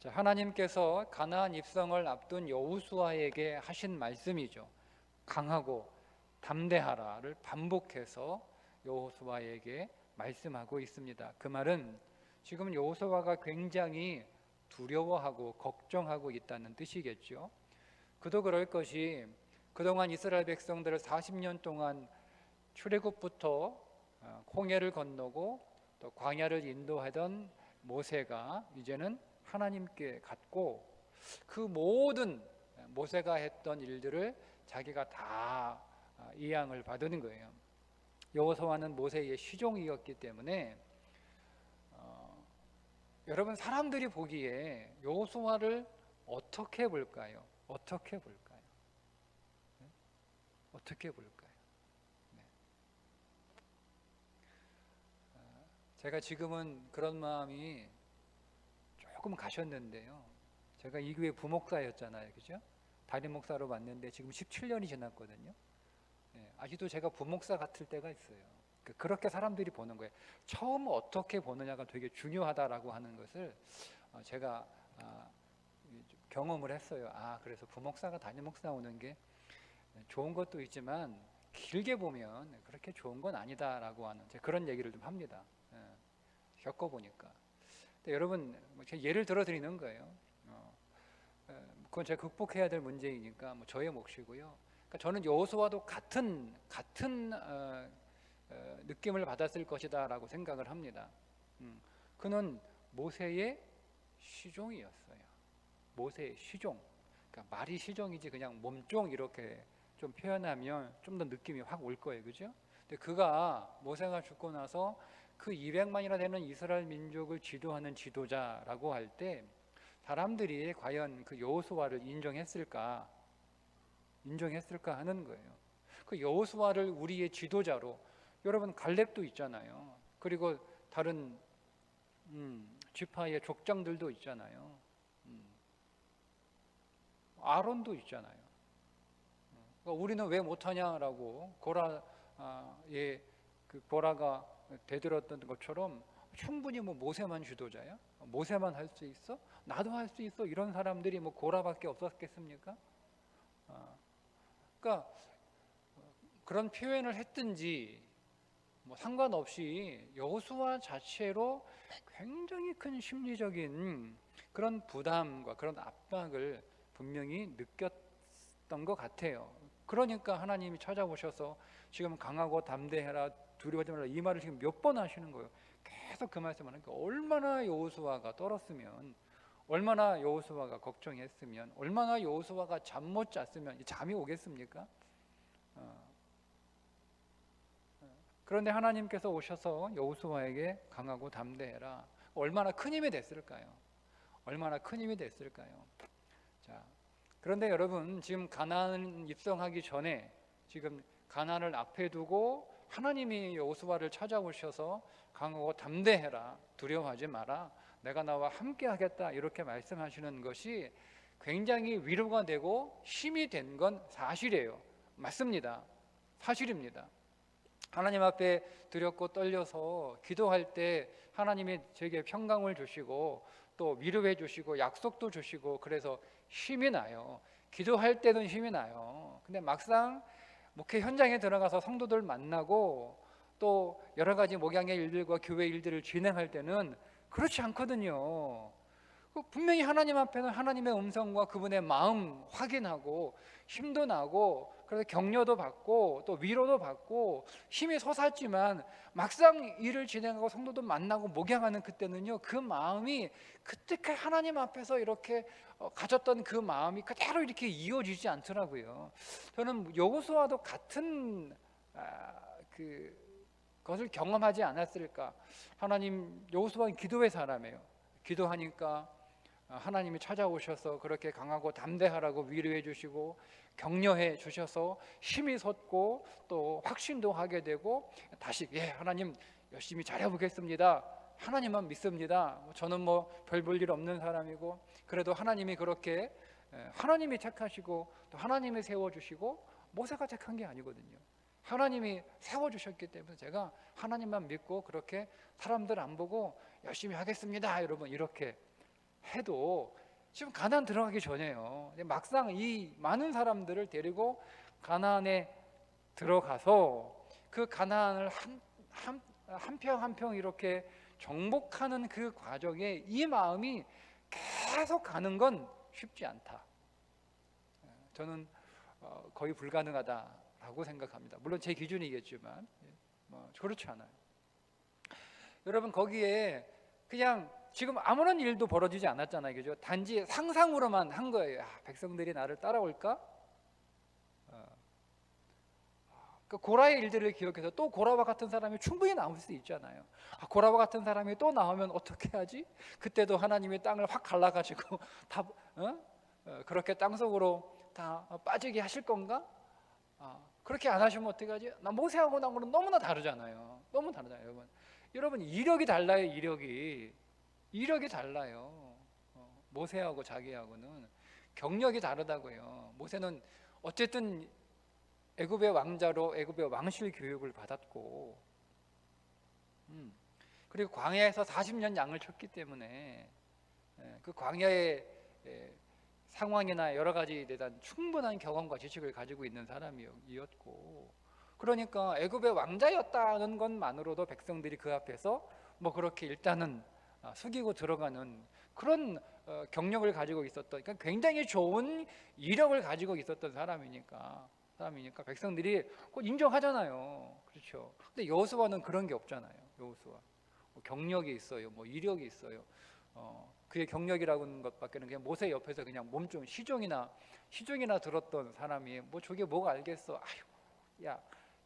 자, 하나님께서 가나안 입성을 앞둔 여호수아에게 하신 말씀이죠. 강하고 담대하라를 반복해서 여호수아에게 말씀하고 있습니다. 그 말은 지금 여호수아가 굉장히 두려워하고 걱정하고 있다는 뜻이겠죠. 그도 그럴 것이 그동안 이스라엘 백성들을 40년 동안 출애굽부터 홍해를 건너고 또 광야를 인도하던 모세가 이제는 하나님께 갔고, 그 모든 모세가 했던 일들을 자기가 다 이양을 받은 거예요. 여호수아는 모세의 시종이었기 때문에 여러분, 사람들이 보기에 여호수아를 어떻게 볼까요? 어떻게 볼까요? 네? 어떻게 볼까요? 네. 제가 지금은 그런 마음이 조금 가셨는데요. 제가 이 교회 부목사였잖아요, 그죠? 담임 목사로 왔는데 지금 17년이 지났거든요. 네, 아직도 제가 부목사 같을 때가 있어요. 그렇게 사람들이 보는 거예요. 처음 어떻게 보느냐가 되게 중요하다라고 하는 것을 제가 경험을 했어요. 그래서 부목사가 담임 목사 오는 게 좋은 것도 있지만 길게 보면 그렇게 좋은 건 아니다라고 하는 그런 얘기를 좀 합니다. 겪어보니까. 여러분, 제가 예를 들어 드리는 거예요. 그건 제가 극복해야 될 문제이니까 저의 몫이고요. 그러니까 저는 여호수아도 같은 느낌을 받았을 것이다라고 생각을 합니다. 그는 모세의 시종이었어요. 모세의 시종. 그러니까 말이 시종이지 그냥 몸종 이렇게 좀 표현하면 좀 더 느낌이 확 올 거예요, 그죠? 근데 그가 모세가 죽고 나서 그 200만이나 되는 이스라엘 민족을 지도하는 지도자라고 할 때 사람들이 과연 그 여호수아를 인정했을까 하는 거예요. 그 여호수아를 우리의 지도자로, 여러분 갈렙도 있잖아요. 그리고 다른 지파의 족장들도 있잖아요. 아론도 있잖아요. 그러니까 우리는 왜 못하냐라고 고라가 되들었던 것처럼 충분히 모세만 지도자야? 모세만 할 수 있어? 나도 할 수 있어? 이런 사람들이 고라밖에 없었겠습니까? 그러니까 그런 표현을 했든지 상관없이 여호수아 자체로 굉장히 큰 심리적인 그런 부담과 그런 압박을 분명히 느꼈던 것 같아요. 그러니까 하나님이 찾아오셔서 지금 강하고 담대해라, 두려워하지 말라, 이 말을 지금 몇 번 하시는 거예요. 계속 그 말씀을 하니까 얼마나 여호수아가 떨었으면, 얼마나 여호수아가 걱정했으면, 얼마나 여호수아가 잠 못 잤으면 잠이 오겠습니까? 그런데 하나님께서 오셔서 여호수아에게 강하고 담대해라, 얼마나 큰 힘이 됐을까요? 얼마나 큰 힘이 됐을까요? 자, 그런데 여러분, 지금 가나안 입성하기 전에 지금 가나안을 앞에 두고 하나님이 여호수아를 찾아오셔서 강하고 담대해라, 두려워하지 마라, 내가 나와 함께 하겠다, 이렇게 말씀하시는 것이 굉장히 위로가 되고 힘이 된 건 사실이에요. 맞습니다. 사실입니다. 하나님 앞에 두렵고 떨려서 기도할 때 하나님이 제게 평강을 주시고 또 위로해 주시고 약속도 주시고, 그래서 힘이 나요. 기도할 때는 힘이 나요. 근데 막상 목회 현장에 들어가서 성도들 만나고 또 여러 가지 목양의 일들과 교회 일들을 진행할 때는 그렇지 않거든요. 분명히 하나님 앞에는 하나님의 음성과 그분의 마음 확인하고 힘도 나고, 그래서 격려도 받고 또 위로도 받고 힘이 솟았지만 막상 일을 진행하고 성도도 만나고 목양하는 그때는요, 그 마음이 그때 하나님 앞에서 이렇게 가졌던 그 마음이 그대로 이렇게 이어지지 않더라고요. 저는 여호수아도 같은 것을 경험하지 않았을까. 하나님, 여호수아는 기도의 사람이에요. 기도하니까 하나님이 찾아오셔서 그렇게 강하고 담대하라고 위로해 주시고 격려해 주셔서 힘이 솟고 또 확신도 하게 되고, 다시 하나님 열심히 잘해보겠습니다, 하나님만 믿습니다, 저는 별 볼 일 없는 사람이고, 그래도 하나님이 그렇게 하나님이 택하시고 또 하나님이 세워주시고, 모세가 택한 게 아니거든요. 하나님이 세워주셨기 때문에 제가 하나님만 믿고 그렇게 사람들 안 보고 열심히 하겠습니다, 여러분, 이렇게 해도 지금 가나안 들어가기 전에요. 막상 이 많은 사람들을 데리고 가나안에 들어가서 그 가나안을 한 평 한 평 이렇게 정복하는 그 과정에 이 마음이 계속 가는 건 쉽지 않다. 저는 거의 불가능하다라고 생각합니다. 물론 제 기준이겠지만 그렇지 않아요. 여러분, 거기에 그냥 지금 아무런 일도 벌어지지 않았잖아요, 그죠? 단지 상상으로만 한 거예요. 백성들이 나를 따라올까? 그 고라의 일들을 기억해서 또 고라와 같은 사람이 충분히 나올 수 있잖아요. 고라와 같은 사람이 또 나오면 어떻게 하지? 그때도 하나님이 땅을 확 갈라가지고 다 그렇게 땅속으로 다 빠지게 하실 건가? 그렇게 안 하시면 어떻게 하지? 나 모세하고 나하고는 너무나 다르잖아요. 너무 다르잖아요, 여러분. 이력이 달라요. 이력이 달라요. 모세하고 자기하고는 경력이 다르다고요. 모세는 어쨌든 애굽의 왕자로 애굽의 왕실 교육을 받았고, 그리고 광야에서 40년 양을 쳤기 때문에 그 광야의 상황이나 여러 가지에 대한 충분한 경험과 지식을 가지고 있는 사람이었고, 그러니까 애굽의 왕자였다는 것만으로도 백성들이 그 앞에서 뭐 그렇게 일단은 숙이고 들어가는 그런 경력을 가지고 있었던, 그러니까 굉장히 좋은 이력을 가지고 있었던 사람이니까 백성들이 꼭 인정하잖아요. 그렇죠. 근데 여호수아는 그런 게 없잖아요. 여호수아 경력이 있어요, 뭐 이력이 있어요. 그의 경력이라는 것밖에는 그냥 모세 옆에서 그냥 몸좀 시종이나 들었던 사람이 뭐 저게 뭐가 알겠어. 아유, 야,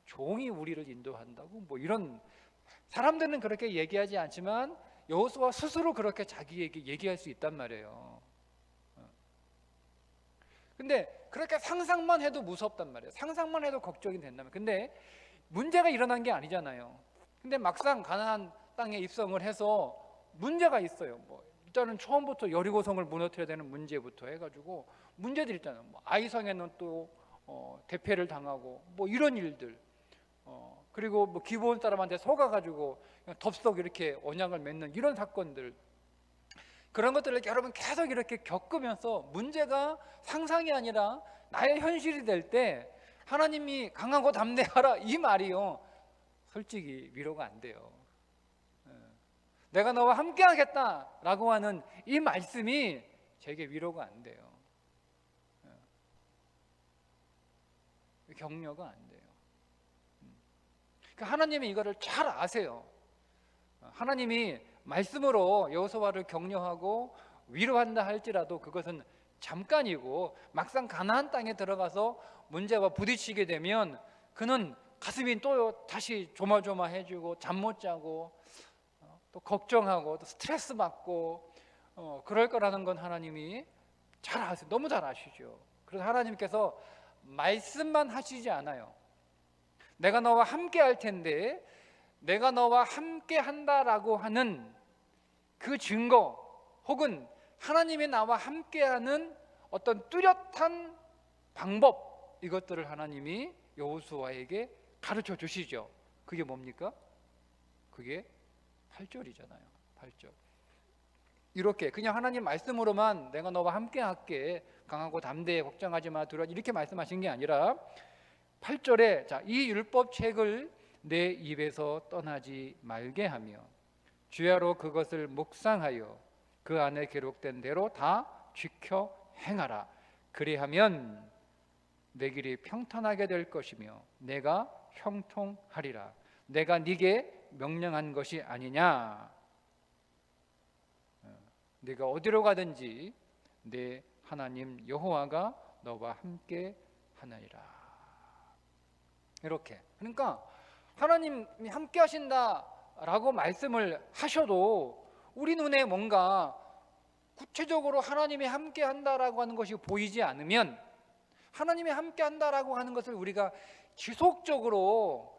종이 우리를 인도한다고? 뭐 이런 사람들은 그렇게 얘기하지 않지만 여호수아 스스로 그렇게 자기에게 얘기할 수 있단 말이에요. 근데 그렇게 상상만 해도 무섭단 말이에요. 상상만 해도 걱정이 된다면. 근데 문제가 일어난 게 아니잖아요. 근데 막상 가나안 땅에 입성을 해서 문제가 있어요. 뭐 일단은 처음부터 여리고성을 무너뜨려야 되는 문제부터 해가지고 문제들이 있잖아요. 뭐 아이성에는 또 대패를 당하고 뭐 이런 일들. 그리고 뭐 기브온 사람한테 속아가지고 덥석 이렇게 언약을 맺는 이런 사건들, 그런 것들을 여러분 계속 이렇게 겪으면서 문제가 상상이 아니라 나의 현실이 될 때 하나님이 강하고 담대하라 이 말이요, 솔직히 위로가 안 돼요. 내가 너와 함께 하겠다라고 하는 이 말씀이 제게 위로가 안 돼요. 격려가 안 돼요. 그러니까 하나님이 이거를 잘 아세요. 하나님이 말씀으로 여호수아를 격려하고 위로한다 할지라도 그것은 잠깐이고, 막상 가나안 땅에 들어가서 문제와 부딪히게 되면 그는 가슴이 또 다시 조마조마해지고 잠 못 자고 또 걱정하고 또 스트레스 받고 그럴 거라는 건 하나님이 잘 아세요. 너무 잘 아시죠. 그래서 하나님께서 말씀만 하시지 않아요. 내가 너와 함께 할 텐데, 내가 너와 함께 한다라고 하는 그 증거, 혹은 하나님이 나와 함께하는 어떤 뚜렷한 방법, 이것들을 하나님이 여호수아에게 가르쳐 주시죠. 그게 뭡니까? 그게 8절이잖아요. 8절. 이렇게 그냥 하나님 말씀으로만 내가 너와 함께 할게, 강하고 담대해, 걱정하지 마, 두려워, 이렇게 말씀하신 게 아니라 8절에 자, 이 율법책을 내 입에서 떠나지 말게 하며 주야로 그것을 묵상하여 그 안에 기록된 대로 다 지켜 행하라. 그리하면 내 길이 평탄하게 될 것이며 내가 형통하리라. 내가 네게 명령한 것이 아니냐. 네가 어디로 가든지 내 하나님 여호와가 너와 함께 하나니라. 이렇게. 그러니까 하나님이 함께 하신다라고 말씀을 하셔도 우리 눈에 뭔가 구체적으로 하나님이 함께 한다라고 하는 것이 보이지 않으면, 하나님이 함께 한다라고 하는 것을 우리가 지속적으로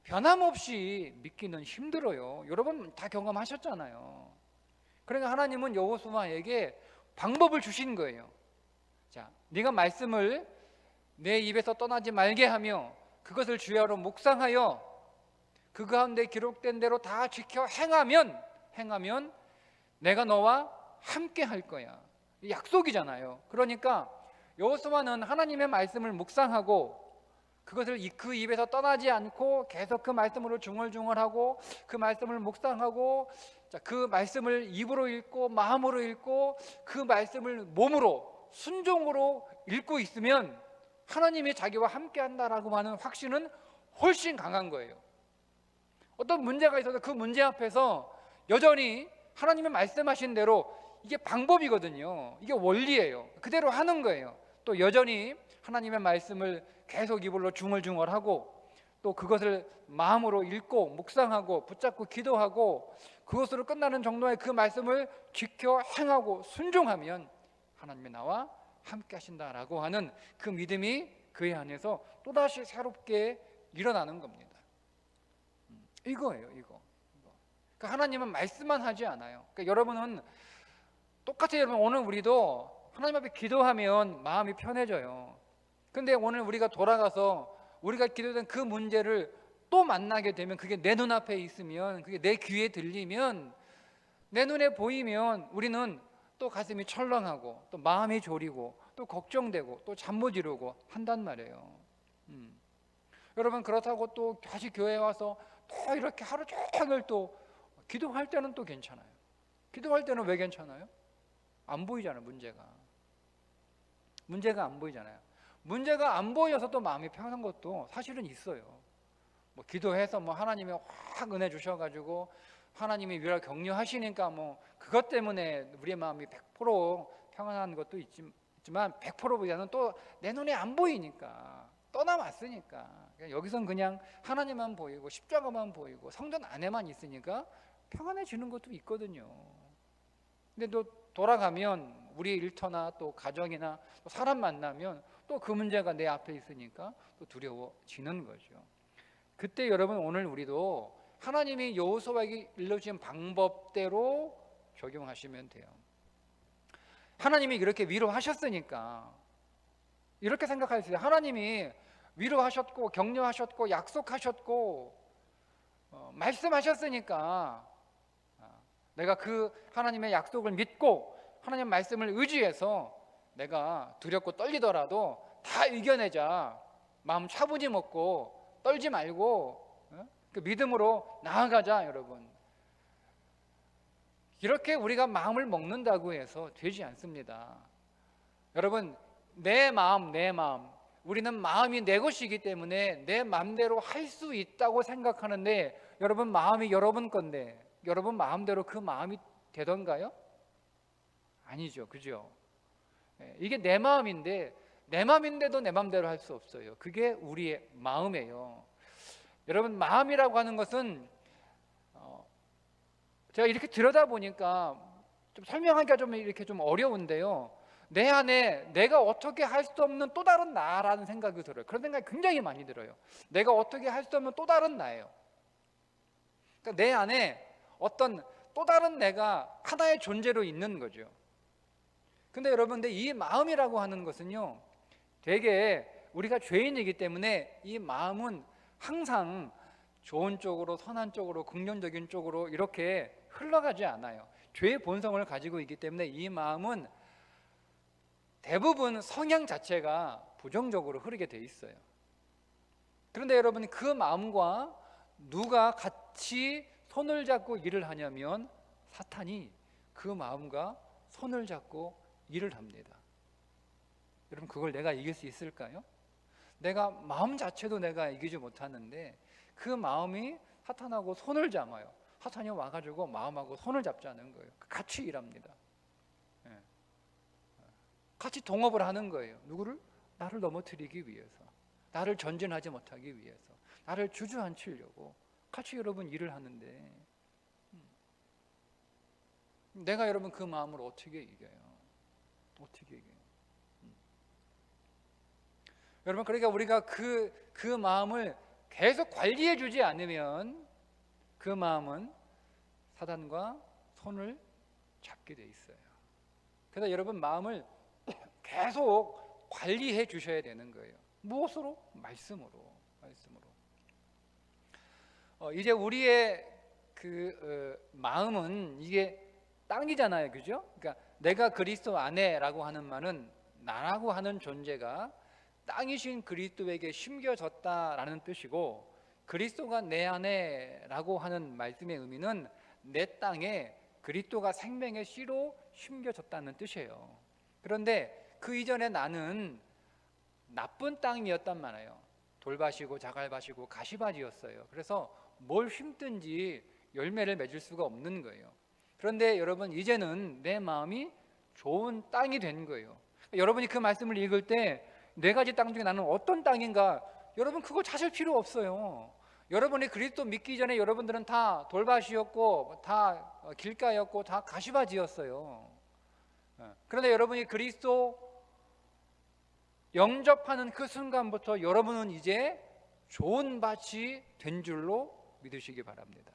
변함없이 믿기는 힘들어요. 여러분 다 경험하셨잖아요. 그러니까 하나님은 여호수아에게 방법을 주신 거예요. 자, 네가 말씀을 내 입에서 떠나지 말게 하며 그것을 주야로 묵상하여 그 가운데 기록된 대로 다 지켜 행하면 내가 너와 함께 할 거야. 약속이잖아요. 그러니까 여호수아는 하나님의 말씀을 묵상하고 그것을 그 입에서 떠나지 않고 계속 그 말씀으로 중얼중얼하고 그 말씀을 묵상하고 그 말씀을 입으로 읽고 마음으로 읽고 그 말씀을 몸으로 순종으로 읽고 있으면 하나님이 자기와 함께 한다라고 하는 확신은 훨씬 강한 거예요. 어떤 문제가 있어서 그 문제 앞에서 여전히 하나님의 말씀하신 대로, 이게 방법이거든요. 이게 원리예요. 그대로 하는 거예요. 또 여전히 하나님의 말씀을 계속 입으로 중얼중얼하고 또 그것을 마음으로 읽고 묵상하고 붙잡고 기도하고 그것으로 끝나는 정도의 그 말씀을 지켜 행하고 순종하면 하나님이 나와 함께 하신다라고 하는 그 믿음이 그의 안에서 또다시 새롭게 일어나는 겁니다. 이거예요, 이거. 그러니까 하나님은 말씀만 하지 않아요. 그러니까 여러분은 똑같이, 여러분 오늘 우리도 하나님 앞에 기도하면 마음이 편해져요. 근데 오늘 우리가 돌아가서 우리가 기도된 그 문제를 또 만나게 되면, 그게 내 눈앞에 있으면, 그게 내 귀에 들리면, 내 눈에 보이면 우리는 또 가슴이 철렁하고 또 마음이 졸이고 또 걱정되고 또 잠 못 이루고 한단 말이에요. 여러분, 그렇다고 또 다시 교회에 와서 또 이렇게 하루 종일 또 기도할 때는 또 괜찮아요. 기도할 때는 왜 괜찮아요? 안 보이잖아요. 문제가 안 보이잖아요. 문제가 안 보여서 또 마음이 편한 것도 사실은 있어요. 뭐 기도해서 뭐 하나님이 확 은혜 주셔가지고 하나님이 위로 격려하시니까 뭐 그것 때문에 우리의 마음이 100% 평안한 것도 있지만 100%보다는 또 내 눈에 안 보이니까, 떠나왔으니까, 여기선 그냥 하나님만 보이고 십자가만 보이고 성전 안에만 있으니까 평안해지는 것도 있거든요. 근데 또 돌아가면 우리 일터나 또 가정이나 또 사람 만나면 또 그 문제가 내 앞에 있으니까 또 두려워지는 거죠. 그때 여러분, 오늘 우리도 하나님이 여호수아에게 일러주신 방법대로 적용하시면 돼요. 하나님이 이렇게 위로하셨으니까 이렇게 생각하세요. 하나님이 위로하셨고 격려하셨고 약속하셨고 말씀하셨으니까 내가 그 하나님의 약속을 믿고 하나님 말씀을 의지해서 내가 두렵고 떨리더라도 다 이겨내자, 마음 차분히 먹고 떨지 말고 그 믿음으로 나아가자. 여러분, 이렇게 우리가 마음을 먹는다고 해서 되지 않습니다. 여러분, 내 마음, 우리는 마음이 내 것이기 때문에 내 마음대로 할 수 있다고 생각하는데, 여러분 마음이 여러분 건데 여러분 마음대로 그 마음이 되던가요? 아니죠, 그죠? 이게 내 마음인데도 내 마음대로 할 수 없어요. 그게 우리의 마음이에요. 여러분, 마음이라고 하는 것은 제가 이렇게 들여다보니까 좀 설명하기가 좀 어려운데요, 내 안에 내가 어떻게 할 수 없는 또 다른 나라는 생각이 들어요. 그런 생각이 굉장히 많이 들어요. 내가 어떻게 할 수 없는 또 다른 나예요. 그러니까 내 안에 어떤 또 다른 내가 하나의 존재로 있는 거죠. 근데 여러분, 근데 이 마음이라고 하는 것은요, 되게 우리가 죄인이기 때문에 이 마음은 항상 좋은 쪽으로, 선한 쪽으로, 긍정적인 쪽으로 이렇게 흘러가지 않아요. 죄의 본성을 가지고 있기 때문에 이 마음은 대부분 성향 자체가 부정적으로 흐르게 돼 있어요. 그런데 여러분, 그 마음과 누가 같이 손을 잡고 일을 하냐면 사탄이 그 마음과 손을 잡고 일을 합니다. 여러분, 그걸 내가 이길 수 있을까요? 내가 마음 자체도 내가 이기지 못하는데 그 마음이 사탄하고 손을 잡아요. 사탄이 와가지고 마음하고 손을 잡자는 거예요. 같이 일합니다. 같이 동업을 하는 거예요. 누구를? 나를 넘어뜨리기 위해서, 나를 전진하지 못하기 위해서, 나를 주저앉히려고 같이 여러분 일을 하는데, 내가 여러분 그 마음을 어떻게 이겨요? 어떻게 이겨요? 여러분, 그러니까 우리가 그 마음을 계속 관리해 주지 않으면 그 마음은 사단과 손을 잡게 돼 있어요. 그래서 여러분, 마음을 계속 관리해 주셔야 되는 거예요. 무엇으로? 말씀으로. 이제 우리의 마음은 이게 땅이잖아요, 그죠? 그러니까 내가 그리스도 안에라고 하는 말은 나라고 하는 존재가 땅이신 그리스도에게 심겨졌다라는 뜻이고, 그리스도가 내 안에라고 하는 말씀의 의미는 내 땅에 그리스도가 생명의 씨로 심겨졌다는 뜻이에요. 그런데 그 이전에 나는 나쁜 땅이었단 말이에요. 돌밭이고 자갈밭이고 가시밭이었어요. 그래서 뭘 심든지 열매를 맺을 수가 없는 거예요. 그런데 여러분, 이제는 내 마음이 좋은 땅이 된 거예요. 여러분이 그 말씀을 읽을 때 네 가지 땅 중에 나는 어떤 땅인가, 여러분 그거 찾을 필요 없어요. 여러분이 그리스도 믿기 전에 여러분들은 다 돌밭이었고 다 길가였고 다 가시밭이었어요. 그런데 여러분이 그리스도 영접하는 그 순간부터 여러분은 이제 좋은 밭이 된 줄로 믿으시기 바랍니다.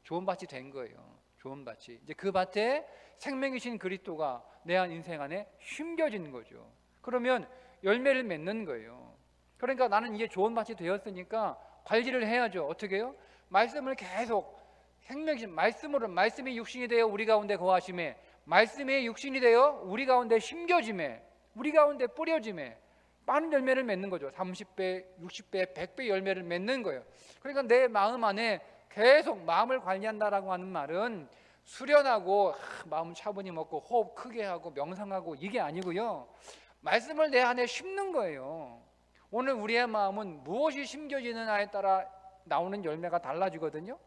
좋은 밭이 된 거예요. 좋은 밭이. 이제 그 밭에 생명이신 그리스도가 내 인생 안에 심겨진 거죠. 그러면 열매를 맺는 거예요. 그러니까 나는 이제 좋은 밭이 되었으니까 관리를 해야죠. 어떻게 해요? 말씀을 계속 생명이신 말씀으로, 말씀이 육신이 되어 우리 가운데 거하심에, 말씀이 육신이 되어 우리 가운데 심겨짐에, 우리 가운데 뿌려짐에 많은 열매를 맺는 거죠. 30배, 60배, 100배 열매를 맺는 거예요. 그러니까 내 마음 안에 계속 마음을 관리한다라고 하는 말은 수련하고 마음 차분히 먹고 호흡 크게 하고 명상하고 이게 아니고요. 말씀을 내 안에 심는 거예요. 오늘 우리의 마음은 무엇이 심겨지느냐에 따라 나오는 열매가 달라지거든요.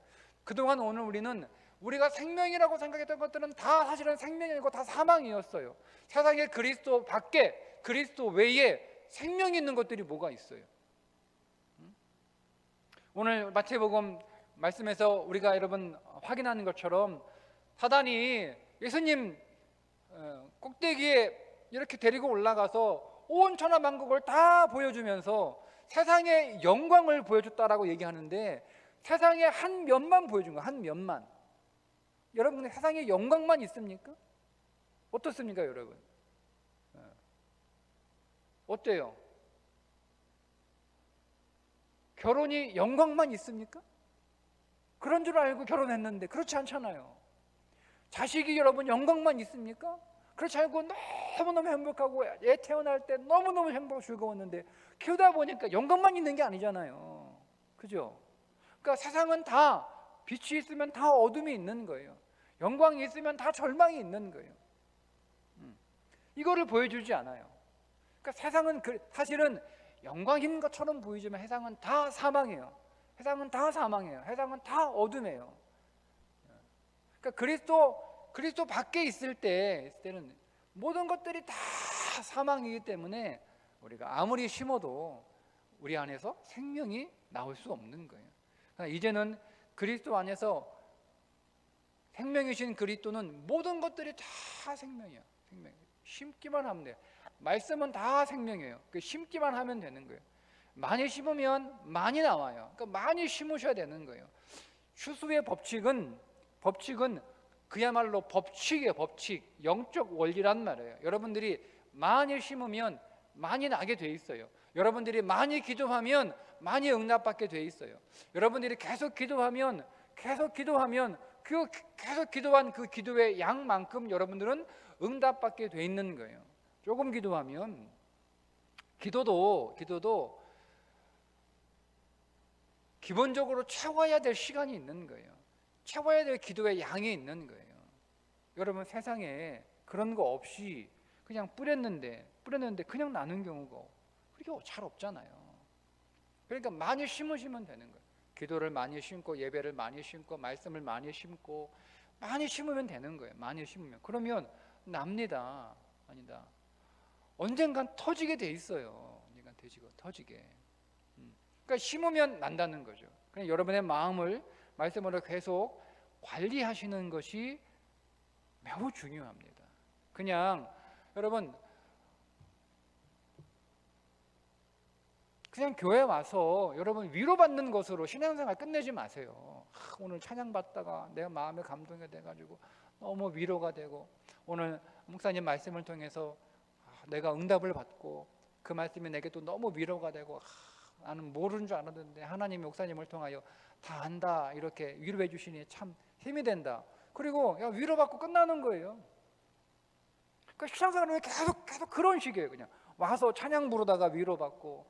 그동안 오늘 우리는 우리가 생명이라고 생각했던 것들은 다 사실은 생명이고 다 사망이었어요. 세상에 그리스도 밖에, 그리스도 외에 생명이 있는 것들이 뭐가 있어요? 오늘 마태복음 말씀에서 우리가 여러분 확인하는 것처럼 사단이 예수님 꼭대기에 이렇게 데리고 올라가서 온 천하만국을 다 보여주면서 세상의 영광을 보여줬다라고 얘기하는데, 세상의 한 면만 보여준 거예요. 한 면만. 여러분, 세상에 영광만 있습니까? 어떻습니까, 여러분? 어때요? 결혼이 영광만 있습니까? 그런 줄 알고 결혼했는데 그렇지 않잖아요. 자식이 여러분 영광만 있습니까? 그렇지 않고 너무너무 행복하고 애 태어날 때 너무너무 행복하고 즐거웠는데 키우다 보니까 영광만 있는 게 아니잖아요. 그죠? 그러니까 세상은 다 빛이 있으면 다 어둠이 있는 거예요. 영광이 있으면 다 절망이 있는 거예요. 이거를 보여주지 않아요. 그러니까 세상은 사실은 영광인 것처럼 보이지만 세상은 다 사망이에요. 세상은 다 사망이에요. 세상은 다 어둠이에요. 그러니까 그리스도 밖에 있을 때는 모든 것들이 다 사망이기 때문에 우리가 아무리 심어도 우리 안에서 생명이 나올 수 없는 거예요. 그러니까 이제는 그리스도 안에서 생명이신 그리스도는 모든 것들이 다 생명이에요. 생명. 심기만 하면 돼요. 말씀은 다 생명이에요. 심기만 하면 되는 거예요. 많이 심으면 많이 나와요. 그러니까 많이 심으셔야 되는 거예요. 추수의 법칙은 그야말로 법칙이에요. 법칙. 영적 원리란 말이에요. 여러분들이 많이 심으면 많이 나게 돼 있어요. 여러분들이 많이 기도하면 많이 응답받게 돼 있어요. 여러분들이 계속 기도하면 계속 기도한 그 기도의 양만큼 여러분들은 응답받게 돼 있는 거예요. 조금 기도하면 기도도 기본적으로 채워야 될 시간이 있는 거예요. 채워야 될 기도의 양이 있는 거예요. 여러분, 세상에 그런 거 없이 그냥 뿌렸는데 그냥 나는 경우가 그렇게 잘 없잖아요. 그러니까 많이 심으시면 되는 거예요. 기도를 많이 심고 예배를 많이 심고 말씀을 많이 심고 많이 심으면 되는 거예요. 많이 심으면. 그러면 납니다. 아니다. 언젠간 터지게 돼 있어요. 언젠간 터지게. 그러니까 심으면 난다는 거죠. 그러니까 여러분의 마음을 말씀으로 계속 관리하시는 것이 매우 중요합니다. 그냥 여러분 그냥 교회 와서 여러분 위로받는 것으로 신앙생활 끝내지 마세요. 오늘 찬양 받다가 내가 마음에 감동이 돼가지고 너무 위로가 되고, 오늘 목사님 말씀을 통해서 내가 응답을 받고 그 말씀이 내게 또 너무 위로가 되고, 나는 모르는 줄 알았는데 하나님이 목사님을 통하여 다 안다 이렇게 위로해 주시니 참 힘이 된다. 그리고 야, 위로받고 끝나는 거예요. 그러니까 신앙생활은 계속 그런 식이에요. 그냥 와서 찬양 부르다가 위로받고.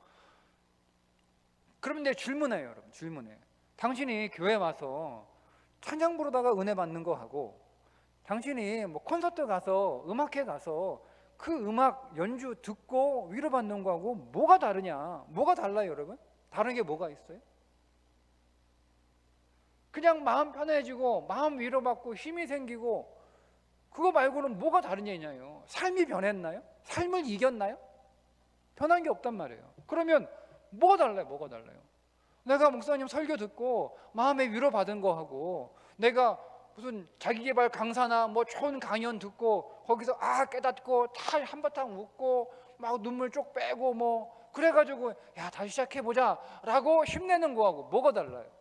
그러면 내가 질문해요, 여러분. 질문해. 당신이 교회 와서 찬양 부르다가 은혜 받는 거 하고, 당신이 뭐 콘서트 가서 음악회 가서 그 음악 연주 듣고 위로받는 거하고 뭐가 다르냐? 뭐가 달라요, 여러분? 다른 게 뭐가 있어요? 그냥 마음 편해지고 마음 위로받고 힘이 생기고 그거 말고는 뭐가 다른 얘기냐요? 삶이 변했나요? 삶을 이겼나요? 변한 게 없단 말이에요. 그러면 뭐가 달라요? 뭐가 달라요? 내가 목사님 설교 듣고 마음에 위로받은 거 하고, 내가 무슨 자기계발 강사나 뭐 좋은 강연 듣고 거기서 깨닫고 다 한바탕 웃고 막 눈물 쪽 빼고 뭐 그래가지고 야 다시 시작해보자 라고 힘내는 거하고 뭐가 달라요?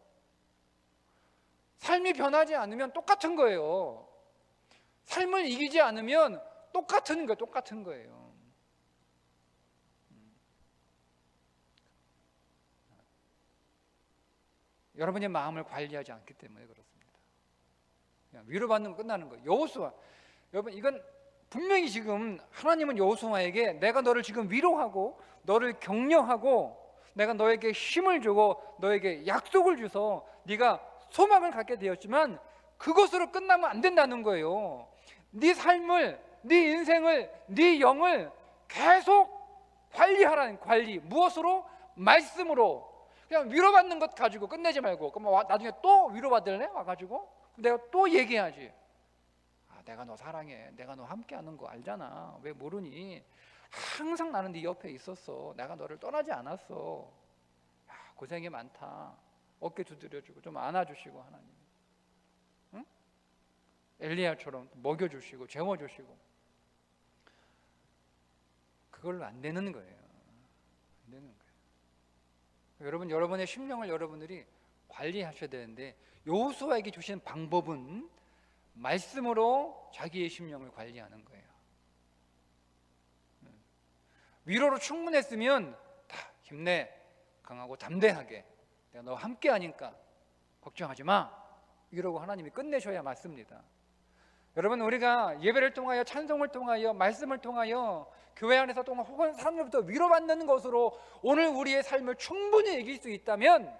삶이 변하지 않으면 똑같은 거예요. 삶을 이기지 않으면 똑같은 거예요. 여러분의 마음을 관리하지 않기 때문에 그렇습니다. 그냥 위로받는 거 끝나는 거예요. 여호수아, 여러분 이건 분명히 지금 하나님은 여호수아에게 내가 너를 지금 위로하고 너를 격려하고 내가 너에게 힘을 주고 너에게 약속을 줘서 네가 소망을 갖게 되었지만 그것으로 끝나면 안 된다는 거예요. 네 삶을, 네 인생을, 네 영을 계속 관리하라는, 관리. 무엇으로? 말씀으로. 그냥 위로받는 것 가지고 끝내지 말고, 그럼 나중에 또 위로받을래? 와가지고 내가 또 얘기해야지. 내가 너 사랑해, 내가 너 함께하는 거 알잖아, 왜 모르니? 항상 나는 네 옆에 있었어, 내가 너를 떠나지 않았어. 고생이 많다. 어깨 두드려주고 좀 안아주시고 하나님, 응? 엘리야처럼 먹여주시고 재워주시고. 그걸로 안 되는 거예요. 안 되는 거예요. 여러분, 여러분의 심령을 여러분들이 관리하셔야 되는데 여호수아에게 주신 방법은 말씀으로 자기의 심령을 관리하는 거예요. 위로로 충분했으면 다 힘내, 강하고 담대하게, 내가 너와 함께 하니까 걱정하지 마, 이러고 하나님이 끝내셔야 맞습니다. 여러분, 우리가 예배를 통하여, 찬송을 통하여, 말씀을 통하여 교회 안에서 또 혹은 사람들부터 위로받는 것으로 오늘 우리의 삶을 충분히 이길 수 있다면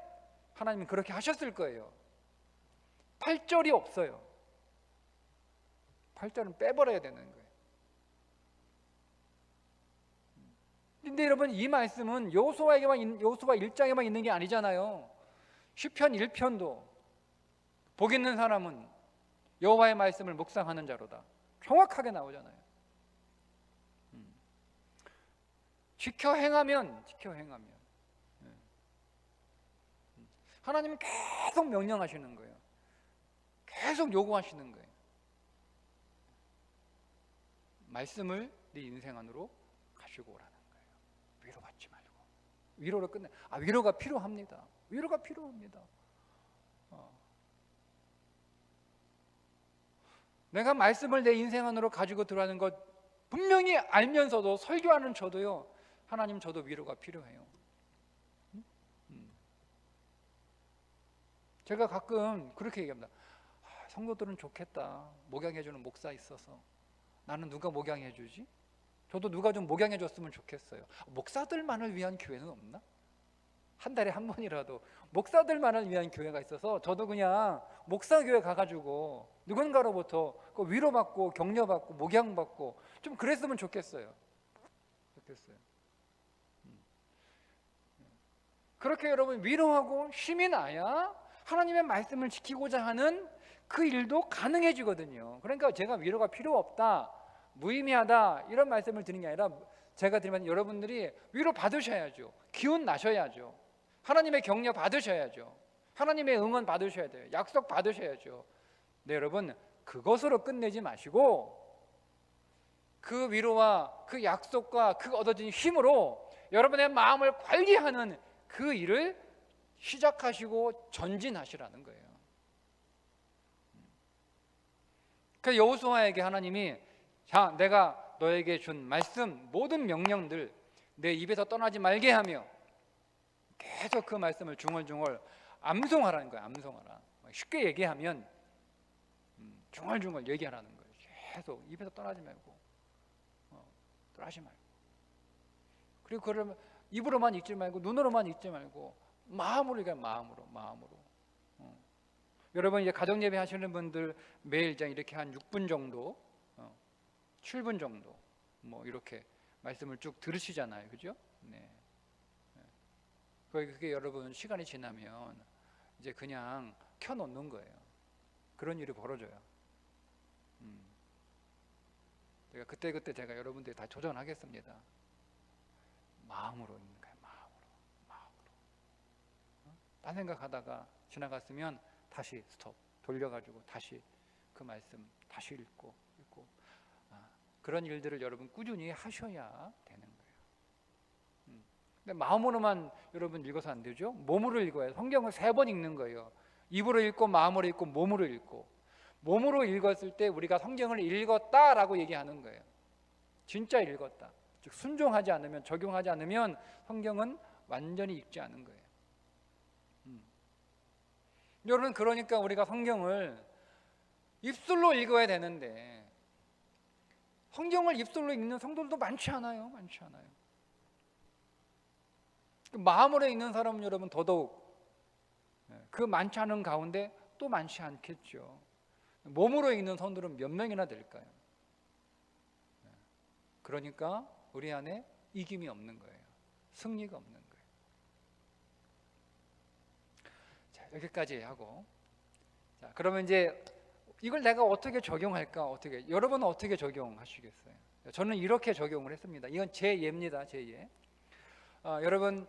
하나님은 그렇게 하셨을 거예요. 8절이 없어요. 8절은 빼버려야 되는 거예요. 근데 여러분, 이 말씀은 여호수아 1장에만 있는 게 아니잖아요. 시편 1편도 복 있는 사람은 여호와의 말씀을 묵상하는 자로다, 정확하게 나오잖아요. 지켜 행하면. 하나님은 계속 명령하시는 거예요. 계속 요구하시는 거예요. 말씀을 네 인생 안으로 가지고 오라는 거예요. 위로받지 말고. 위로로 끝내. 위로가 필요합니다. 위로가 필요합니다. 내가 말씀을 내 인생 안으로 가지고 들어가는 것 분명히 알면서도, 설교하는 저도요, 하나님 저도 위로가 필요해요. 제가 가끔 그렇게 얘기합니다. 성도들은 좋겠다, 목양해주는 목사 있어서. 나는 누가 목양해주지? 저도 누가 좀 목양해줬으면 좋겠어요. 목사들만을 위한 교회는 없나? 한 달에 한 번이라도 목사들만을 위한 교회가 있어서 저도 그냥 목사교회 가가지고 누군가로부터 위로받고 격려받고 목양받고 좀 그랬으면 좋겠어요. 그렇게 여러분 위로하고 힘이 나야 하나님의 말씀을 지키고자 하는 그 일도 가능해지거든요. 그러니까 제가 위로가 필요 없다, 무의미하다, 이런 말씀을 드리는 게 아니라, 제가 드리면 여러분들이 위로 받으셔야죠. 기운 나셔야죠. 하나님의 격려 받으셔야죠. 하나님의 응원 받으셔야 돼요. 약속 받으셔야죠. 네, 여러분, 그것으로 끝내지 마시고 그 위로와 그 약속과 그 얻어진 힘으로 여러분의 마음을 관리하는 그 일을 시작하시고 전진하시라는 거예요. 그 여호수아에게 하나님이, 자, 내가 너에게 준 말씀, 모든 명령들 내 입에서 떠나지 말게 하며 계속 그 말씀을 중얼중얼 암송하라는 거예요. 암송하라. 쉽게 얘기하면 중얼중얼 얘기하라는 거예요. 계속 입에서 떠나지 말고, 떠나지 말고. 그리고 그걸 입으로만 읽지 말고 눈으로만 읽지 말고 마음으로 읽어요. 마음으로. 여러분 이제 가정 예배 하시는 분들 매일 이렇게 한 6분 정도, 7분 정도 뭐 이렇게 말씀을 쭉 들으시잖아요, 그죠? 네. 그게 여러분 시간이 지나면 이제 그냥 켜놓는 거예요. 그런 일이 벌어져요. 제가 그때 제가 여러분들 다 조정하겠습니다. 마음으로 있는 거예요. 마음으로. 딴 생각하다가 지나갔으면 다시 스톱 돌려가지고 다시 그 말씀 다시 읽고 그런 일들을 여러분 꾸준히 하셔야 되는 거예요. 근데 마음으로만 여러분 읽어서 안 되죠. 몸으로 읽어야 성경을 3번 읽는 거예요. 입으로 읽고 마음으로 읽고 몸으로 읽고. 몸으로 읽었을 때 우리가 성경을 읽었다라고 얘기하는 거예요. 진짜 읽었다. 즉 순종하지 않으면, 적용하지 않으면 성경은 완전히 읽지 않은 거예요. 여러분 그러니까 우리가 성경을 입술로 읽어야 되는데 성경을 입술로 읽는 성도들도 많지 않아요. 마음으로 읽는 사람은 여러분 더더욱 그 많지 않은 가운데 또 많지 않겠죠. 몸으로 읽는 성도들은 몇 명이나 될까요? 그러니까 우리 안에 이김이 없는 거예요. 승리가 없는 거예요. 자, 여기까지 하고, 자, 그러면 이제 이걸 내가 어떻게 적용할까? 여러분은 어떻게 적용하시겠어요? 저는 이렇게 적용을 했습니다. 이건 제 예입니다. 제 예. 여러분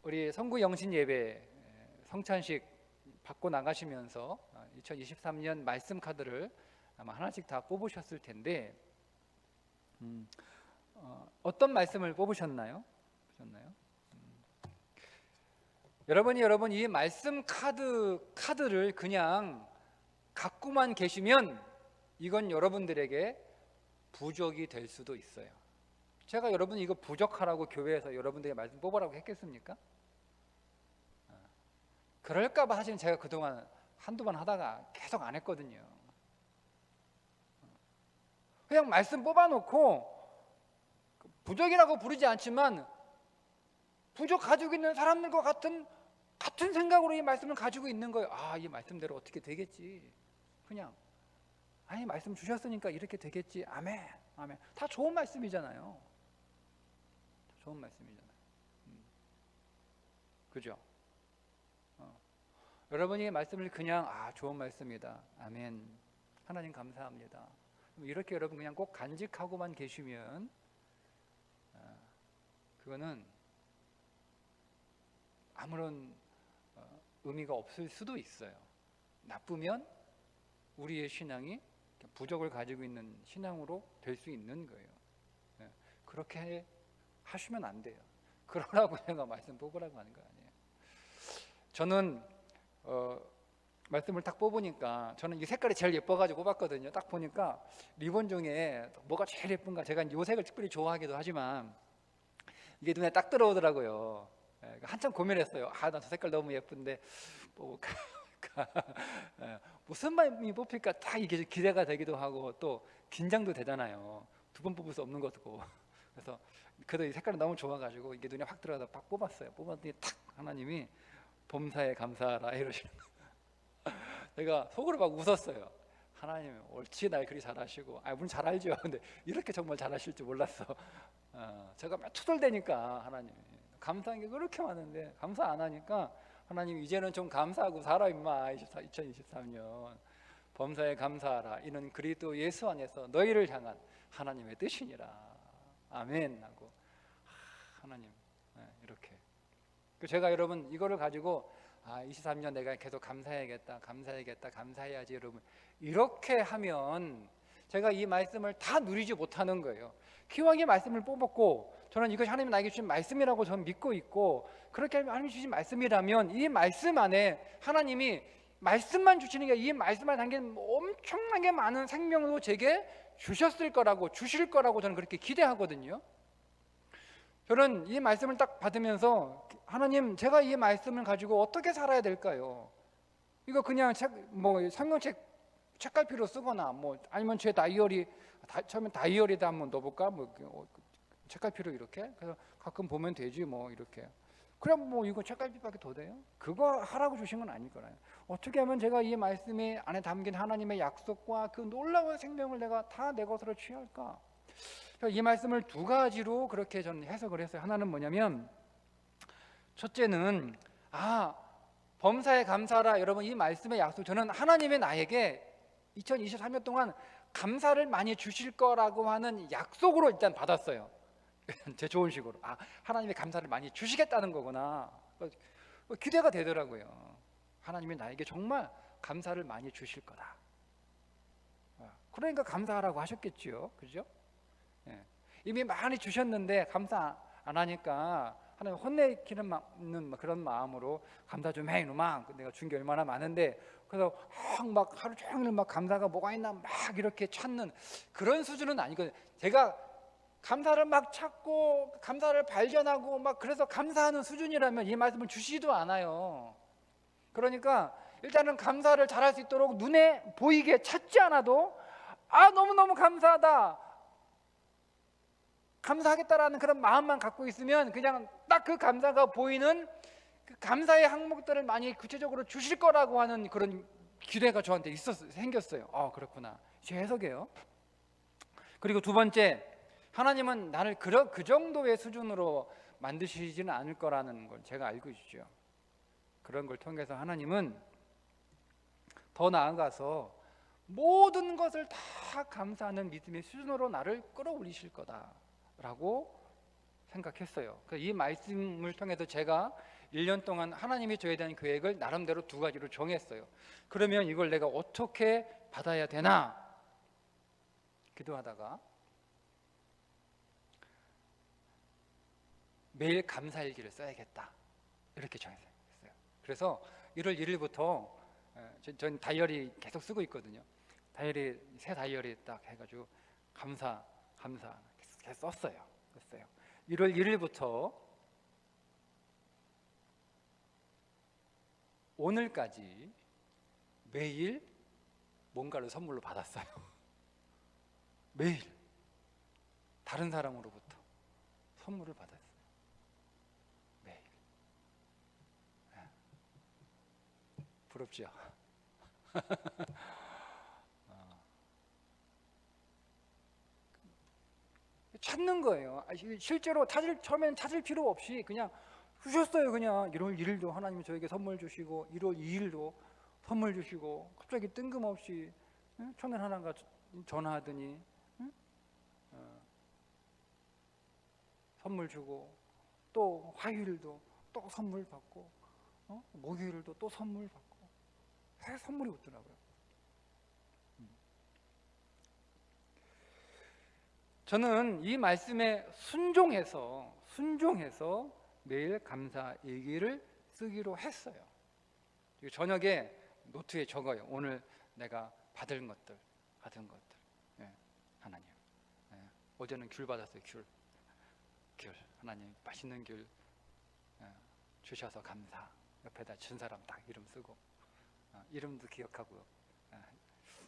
우리 성구 영신 예배 성찬식 받고 나가시면서 2023년 말씀 카드를 아마 하나씩 다 뽑으셨을 텐데 어떤 말씀을 뽑으셨나요? 여러분 이 말씀 카드를 그냥 갖고만 계시면 이건 여러분들에게 부족이 될 수도 있어요. 제가 여러분 이거 부족하라고 교회에서 여러분들에게 말씀 뽑으라고 했겠습니까? 그럴까 봐 사실 제가 그동안 한두 번 하다가 계속 안 했거든요. 그냥 말씀 뽑아놓고 부족이라고 부르지 않지만 부족 가지고 있는 사람들과 같은 생각으로 이 말씀을 가지고 있는 거예요. 이 말씀대로 어떻게 되겠지. 그냥 말씀 주셨으니까 이렇게 되겠지. 아멘. 다 좋은 말씀이잖아요. 그죠? 여러분이 말씀을 그냥 좋은 말씀이다. 아멘. 하나님 감사합니다. 이렇게 여러분 그냥 꼭 간직하고만 계시면 그거는 아무런 의미가 없을 수도 있어요. 나쁘면 우리의 신앙이 부족을 가지고 있는 신앙으로 될 수 있는 거예요. 그렇게 하시면 안 돼요. 그러라고 내가 말씀 뽑으라고 하는 거 아니에요. 저는 말씀을 딱 뽑으니까 저는 이 색깔이 제일 예뻐가지고 뽑았거든요. 딱 보니까 리본 중에 뭐가 제일 예쁜가, 제가 이 색을 특별히 좋아하기도 하지만 이게 눈에 딱 들어오더라고요. 한참 고민했어요. 나 저 색깔 너무 예쁜데 뽑을까? 무슨 마음이 뽑힐까 딱 이게 기대가 되기도 하고 또 긴장도 되잖아요. 2번 뽑을 수 없는 것고. 그래서 그래도 이 색깔이 너무 좋아가지고 이게 눈에 확 들어가서 딱 뽑았어요. 뽑았더니 탁 하나님이 범사에 감사하라 이러시는 거예요. 제가 속으로 막 웃었어요. 하나님 옳지, 날 그리 잘하시고, 물론 잘 알죠. 근데 이렇게 정말 잘하실 줄 몰랐어. 제가 막 투덜대니까 하나님이 감사한 게 그렇게 많은데 감사 안 하니까 하나님 이제는 좀 감사하고 살아 임마. 2023년 범사에 감사하라. 이는 그리스도 예수 안에서 너희를 향한 하나님의 뜻이니라. 아멘 하고 하나님 이렇게. 제가 여러분 이거를 가지고 23년 내가 계속 감사해야지 여러분 이렇게 하면 제가 이 말씀을 다 누리지 못하는 거예요. 기왕에 말씀을 뽑았고 저는 이것이 하나님이 나에게 주신 말씀이라고 저는 믿고 있고 그렇게 하나님이 주신 말씀이라면 이 말씀 안에 하나님이 말씀만 주시는 게 이 말씀 안에 담긴 엄청나게 많은 생명으로 제게 주실 거라고 저는 그렇게 기대하거든요. 저는 이 말씀을 딱 받으면서 하나님 제가 이 말씀을 가지고 어떻게 살아야 될까요? 이거 그냥 성경책 책갈피로 쓰거나 뭐 아니면 제 다이어리 처음에 다이어리에다 한번 넣어볼까 뭐 책갈피로 이렇게 그래서 가끔 보면 되지 뭐 이렇게. 그럼 뭐 이거 책갈피밖에 더 돼요? 그거 하라고 주신 건 아닐 거라요. 어떻게 하면 제가 이 말씀에 안에 담긴 하나님의 약속과 그 놀라운 생명을 내가 다 내 것으로 취할까? 이 말씀을 두 가지로 그렇게 저는 해석을 했어요. 하나는 뭐냐면 첫째는 범사에 감사하라. 여러분 이 말씀의 약속, 저는 하나님의 나에게 2023년 동안 감사를 많이 주실 거라고 하는 약속으로 일단 받았어요. 제 좋은 식으로 하나님의 감사를 많이 주시겠다는 거구나. 기대가 되더라고요. 하나님이 나에게 정말 감사를 많이 주실 거다. 그러니까 감사하라고 하셨겠지요, 그죠? 이미 많이 주셨는데 감사 안 하니까 하나님 혼내키는 그런 마음으로 감사 좀 해 이놈아, 내가 준 게 얼마나 많은데. 그래서 막 하루 종일 막 감사가 뭐가 있나 막 이렇게 찾는 그런 수준은 아니거든요. 제가 감사를 막 찾고 감사를 발견하고 막 그래서 감사하는 수준이라면 이 말씀을 주시지도 않아요. 그러니까 일단은 감사를 잘할 수 있도록 눈에 보이게 찾지 않아도 너무너무 감사하다, 감사하겠다라는 그런 마음만 갖고 있으면 그냥 딱 그 감사가 보이는 그 감사의 항목들을 많이 구체적으로 주실 거라고 하는 그런 기대가 저한테 생겼어요. 그렇구나. 제 해석이에요. 그리고 두 번째, 하나님은 나를 그 정도의 수준으로 만드시지는 않을 거라는 걸 제가 알고 있죠. 그런 걸 통해서 하나님은 더 나아가서 모든 것을 다 감사하는 믿음의 수준으로 나를 끌어올리실 거다라고 생각했어요. 이 말씀을 통해서 제가 1년 동안 하나님이 저에 대한 계획을 나름대로 두 가지로 정했어요. 그러면 이걸 내가 어떻게 받아야 되나 기도하다가 매일 감사일기를 써야겠다 이렇게 정했어요. 그래서 1월 1일부터 전 다이어리 계속 쓰고 있거든요. 새 다이어리 딱 해가지고 감사 계속 썼어요. 1월 1일부터 오늘까지 매일 뭔가를 선물로 받았어요. 매일 다른 사람으로부터 선물을 받았어요. 매일. 부럽죠? 찾는 거예요. 실제로 처음에는 찾을 필요 없이 그냥 주셨어요. 그냥 1월 1일도 하나님이 저에게 선물 주시고 1월 2일도 선물 주시고 갑자기 뜬금없이 청년 하나가 전화하더니 선물 주고, 또 화요일도 또 선물 받고, 목요일도 또 선물 받고, 새 선물이 오더라고요. 저는 이 말씀에 순종해서 매일 감사 일기를 쓰기로 했어요. 저녁에 노트에 적어요. 오늘 내가 받은 것들. 하나님, 어제는 귤 받았어요. 귤 하나님 맛있는 귤 주셔서 감사. 옆에다 준 사람 딱 이름 쓰고, 이름도 기억하고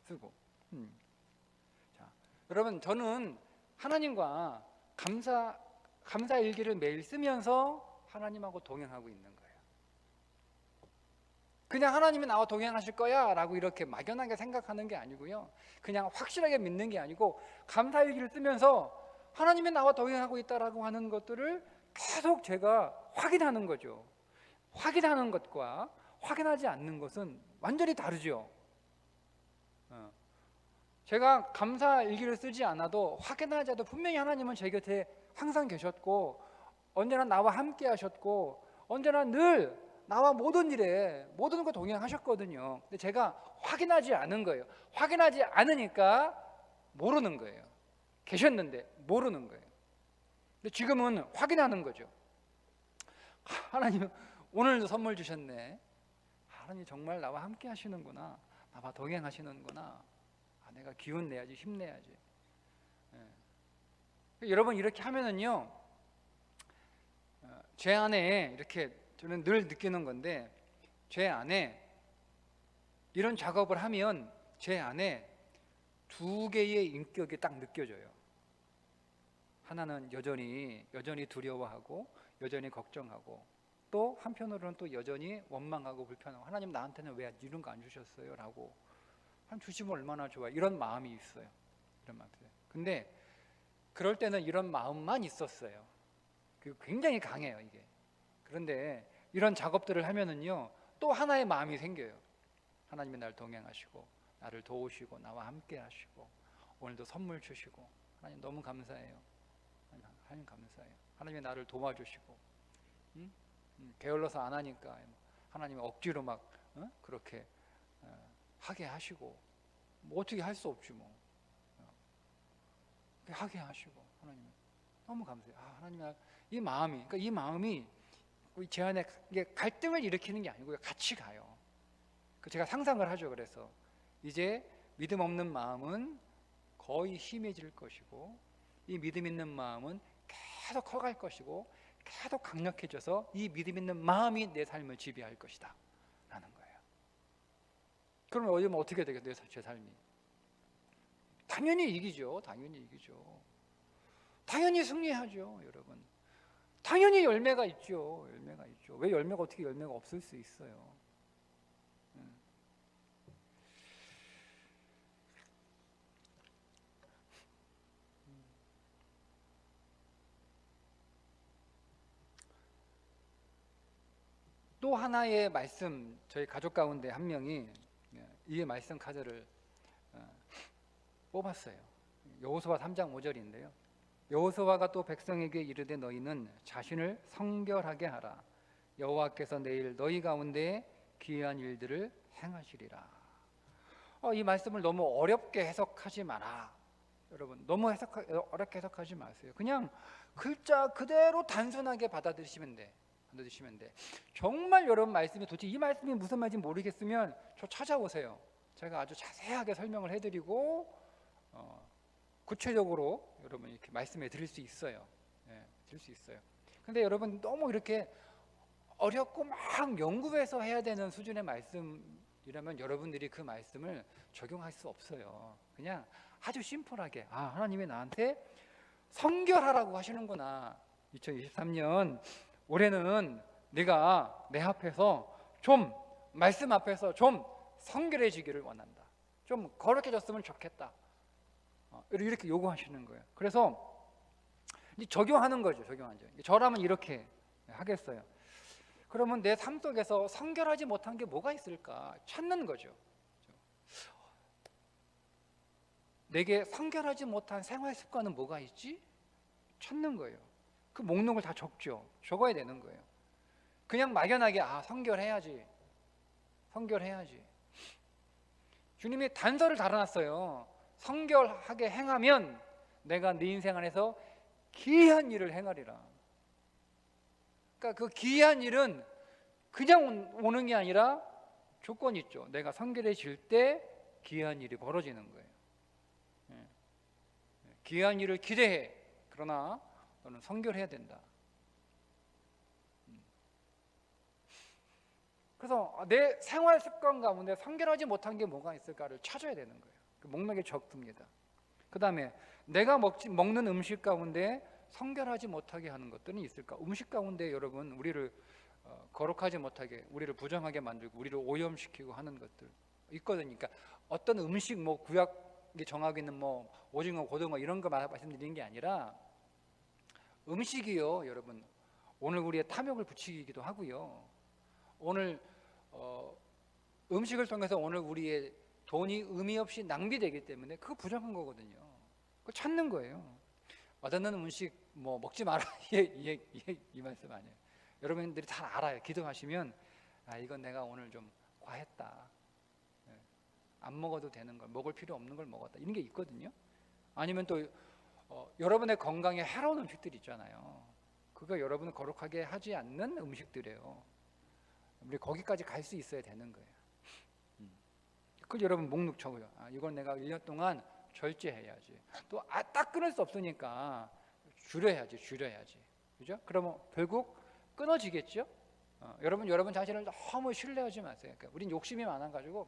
쓰고. 자, 여러분, 저는 하나님과 감사 일기를 매일 쓰면서 하나님하고 동행하고 있는 거예요. 그냥 하나님이 나와 동행하실 거야 라고 이렇게 막연하게 생각하는 게 아니고요, 그냥 확실하게 믿는 게 아니고 감사 일기를 쓰면서 하나님이 나와 동행하고 있다라고 하는 것들을 계속 제가 확인하는 거죠. 확인하는 것과 확인하지 않는 것은 완전히 다르죠. 제가 감사 일기를 쓰지 않아도, 확인하지 않아도 분명히 하나님은 제 곁에 항상 계셨고 언제나 나와 함께 하셨고 언제나 늘 나와 모든 일에 모든 거 동행하셨거든요. 근데 제가 확인하지 않은 거예요. 확인하지 않으니까 모르는 거예요. 계셨는데 모르는 거예요. 근데 지금은 확인하는 거죠. 하나님 오늘도 선물 주셨네. 하나님 정말 나와 함께 하시는구나. 나와 동행하시는구나. 내가 기운 내야지, 힘내야지. 여러분, 이렇게 하면은요, 제 안에 이렇게 저는 늘 느끼는 건데, 제 안에 이런 작업을 하면 제 안에 두 개의 인격이 딱 느껴져요. 하나는 여전히 두려워하고 여전히 걱정하고, 또 한편으로는 또 여전히 원망하고 불편하고, 하나님 나한테는 왜 이런 거 안 주셨어요? 라고, 한 주시면 얼마나 좋아, 이런 마음이 있어요. 이런 마음이 있어요. 근데 그럴 때는 이런 마음만 있었어요. 굉장히 강해요, 이게. 그런데 이런 작업들을 하면은요, 또 하나의 마음이 생겨요. 하나님이 나를 동행하시고 나를 도우시고 나와 함께 하시고 오늘도 선물 주시고, 하나님 너무 감사해요. 하나님 감사해요. 하나님이 나를 도와주시고, 게을러서 안 하니까 하나님이 억지로 막 그렇게 하게 하시고, 뭐 어떻게 할 수 없지 뭐. 하게 하시고, 하나님 너무 감사해요. 하나님, 이 마음이, 그러니까 이 마음이 제 안에 갈등을 일으키는 게 아니고요, 같이 가요. 제가 상상을 하죠. 그래서 이제 믿음 없는 마음은 거의 희미해질 것이고, 이 믿음 있는 마음은 계속 커갈 것이고, 계속 강력해져서 이 믿음 있는 마음이 내 삶을 지배할 것이다 라는 거예요. 그러면 어떻게 되겠어요? 제 삶이 당연히 이기죠. 당연히 승리하죠. 여러분, 당연히 열매가 있죠. 왜 열매가, 어떻게 열매가 없을 수 있어요? 또 하나의 말씀, 저희 가족 가운데 한 명이 이 말씀 카드를 뽑았어요. 여호수아 3장 5절인데요. 여호수아가 또 백성에게 이르되 너희는 자신을 성결하게 하라. 여호와께서 내일 너희 가운데 귀한 일들을 행하시리라. 이 말씀을 너무 어렵게 해석하지 마라. 여러분, 너무 어렵게 해석하지 마세요. 그냥 글자 그대로 단순하게 받아들이시면 돼. 정말 여러분, 말씀이 도대체 이 말씀이 무슨 말인지 모르겠으면 저 찾아오세요. 제가 아주 자세하게 설명을 해드리고 구체적으로 여러분 이렇게 말씀해 드릴 수 있어요. 드릴 수 있어요. 근데 여러분, 너무 이렇게 어렵고 막 연구해서 해야 되는 수준의 말씀이라면 여러분들이 그 말씀을 적용할 수 없어요. 그냥 아주 심플하게, 하나님이 나한테 성결하라고 하시는구나. 2023년 올해는 내가 내 앞에서 좀, 말씀 앞에서 좀 성결해지기를 원한다. 좀 거룩해졌으면 좋겠다. 이렇게 요구하시는 거예요. 그래서 이제 적용하는 거죠. 저라면 이렇게 하겠어요. 그러면 내 삶 속에서 성결하지 못한 게 뭐가 있을까 찾는 거죠. 내게 성결하지 못한 생활 습관은 뭐가 있지? 찾는 거예요. 그 목록을 다 적어야 되는 거예요. 그냥 막연하게 성결해야지. 주님이 단서를 달아놨어요. 성결하게 행하면 내가 네 인생 안에서 기이한 일을 행하리라. 그러니까 그 기이한 일은 그냥 오는 게 아니라 조건이 있죠. 내가 성결해질 때 기이한 일이 벌어지는 거예요. 기이한 일을 기대해. 그러나 너는 성결해야 된다. 그래서 내 생활 습관 가운데 성결하지 못한 게 뭐가 있을까를 찾아야 되는 거예요. 그 목록에 적습니다. 그 다음에 내가 먹는 음식 가운데 성결하지 못하게 하는 것들은 있을까? 음식 가운데 여러분, 우리를 거룩하지 못하게, 우리를 부정하게 만들고 우리를 오염시키고 하는 것들 있거든요. 그러니까 어떤 음식, 구약이 정하고 있는 오징어, 고등어 이런 거 말씀드리는 게 아니라, 음식이요, 여러분, 오늘 우리의 탐욕을 부추기기도 하고요. 오늘 음식을 통해서 오늘 우리의 돈이 의미 없이 낭비되기 때문에 그거 부정한 거거든요. 그거 찾는 거예요. 맛없는 음식 먹지 마라. 이 말씀 아니에요. 여러분들이 잘 알아요. 기도하시면 이건 내가 오늘 좀 과했다. 안 먹어도 되는 걸, 먹을 필요 없는 걸 먹었다. 이런 게 있거든요. 아니면 또 여러분의 건강에 해로운 음식들이 있잖아요. 그거 여러분을 거룩하게 하지 않는 음식들이에요. 우리 거기까지 갈 수 있어야 되는 거예요. 그걸 여러분 목록 적어요. 이건 내가 1년 동안 절제해야지. 또 딱 끊을 수 없으니까 줄여야지. 그죠? 그러면 결국 끊어지겠죠? 여러분 자신을 너무 신뢰하지 마세요. 그러니까 우린 욕심이 많아가지고